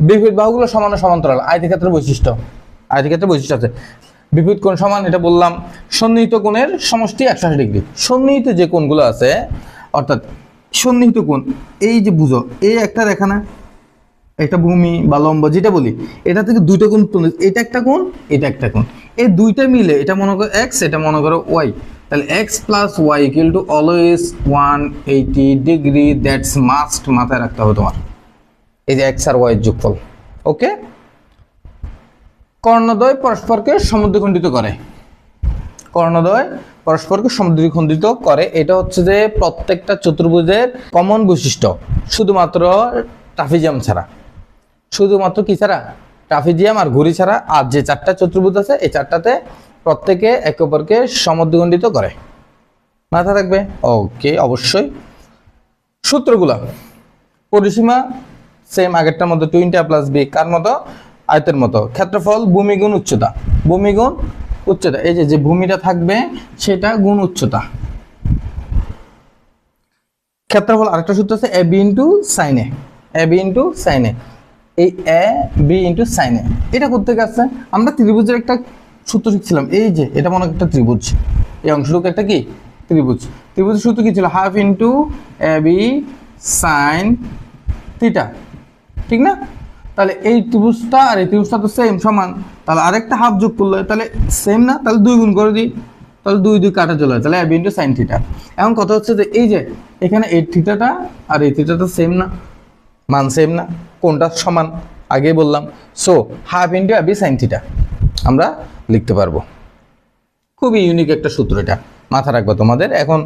বিপরীত বাহুগুলো সমান ও সমান্তরাল আয়তক্ষেত্রের বৈশিষ্ট্য। আয়তক্ষেত্রের বৈশিষ্ট্য আছে বিপরীত কোণ সমান, এটা বললাম। সন্নিহিত কোণের সমষ্টি 180 ডিগ্রি। সন্নিহিত যে কোণগুলো আছে, অর্থাৎ সন্নিহিত কোণ, এই যে বুঝো এই একটা রেখা না, একটা ভূমি বা লম্ব যেটা বলি, এটা থেকে দুইটা কোণ, এটা একটা কোণ, এটা একটা কোণ, এই দুইটা মিলে এটা মনে করো এক্স, এটা মনে করো ওয়াই, তাহলে X plus Y equal to always 180 degree. That's must, মাথায় রাখতে হবে তোমার, এই যে এক্স আর ওয়াই এর যোগফল। ওকে, কর্ণদ্বয় পরস্পরকে সমদ্বিখণ্ডিত করে। কর্ণদ্বয় পরস্পরকে সমদ্বিখণ্ডিত করে, এটা হচ্ছে যে প্রত্যেকটা চতুর্ভুজের কমন বৈশিষ্ট্য, শুধুমাত্র ট্রাপিজিয়াম ছাড়া। শুধুমাত্র কি ছাড়া? ট্রাপিজিয়াম আর ঘুড়ি ছাড়া। আর যে চারটা চতুর্ভুজ আছে এই চারটাতে প্রত্যেকে একে অপরকে সমদ্বিখণ্ডিত করে, মাথায় রাখবে। ওকে, অবশ্যই। সূত্রগুলা, পরিসীমা সেম আগেরটার মতো, 2a প্লাস b, কার মতো? আয়তের মতো। ক্ষেত্রফল ভূমি গুণ উচ্চতা, ভূমি গুণ উচ্চতা, এই যে ভূমিটা থাকবে সেটা গুণ উচ্চতা। ক্ষেত্রফল আরেকটা সূত্র আছে ab ইন্টু সাইন এ, ab ইন্টু সাইন এ, এই ab ইন্টু সাইন এ, এটা করতে গেছে আমরা ত্রিভুজের একটা সূত্র শিখছিলাম, এই যে এটা মনে একটা ত্রিভুজ, এই অংশটুকু একটা কি ত্রিভুজ। ত্রিভুজের সূত্র কি ছিল? Half into ab sine theta, ঠিক না? তাহলে এই ত্রিভুজটা আর এই ত্রিভুজটা তো সেম, সমান, তাহলে আরেকটা হাফ যোগ করলে তাহলে সেম না, তাহলে 2 গুণ করে দিই, তাহলে 2 2 কাটা চলে যায়, তাহলে ab ইন্টু সাইন থিটা। এখন কথা হচ্ছে যে এই যে এখানে এই থিটাটা আর এই থিটাটা সেম না, মান সেম না, কোনটা সমান আগেই বললাম। So half into ab sine theta আমরা লিখতে পারবো। খুবই ইউনিক একটা সূত্র, এটা মাথা রাখবে তোমাদের। এখন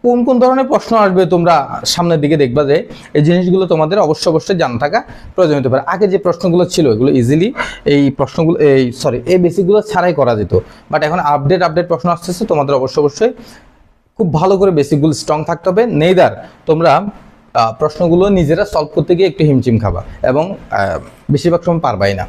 কোন কোন ধরনের প্রশ্ন আসবে তোমরা সামনের দিকে দেখবা, যে এই জিনিসগুলো তোমাদের অবশ্যই জানা থাকা প্রয়োজন হতে পারে। আগে যে প্রশ্নগুলো ছিল এগুলো ইজিলি এই প্রশ্নগুলো এই বেসিকগুলো ছাড়াই করা যেত, বাট এখন আপডেট প্রশ্ন আসতেছে, তোমাদের অবশ্যই খুব ভালো করে বেসিকগুলো স্ট্রং থাকতে হবে। নেইদার তোমরা প্রশ্নগুলো নিজেরা সলভ করতে গিয়ে একটু হিমচিম খাবা এবং বেশিরভাগ সময় পারবাই না।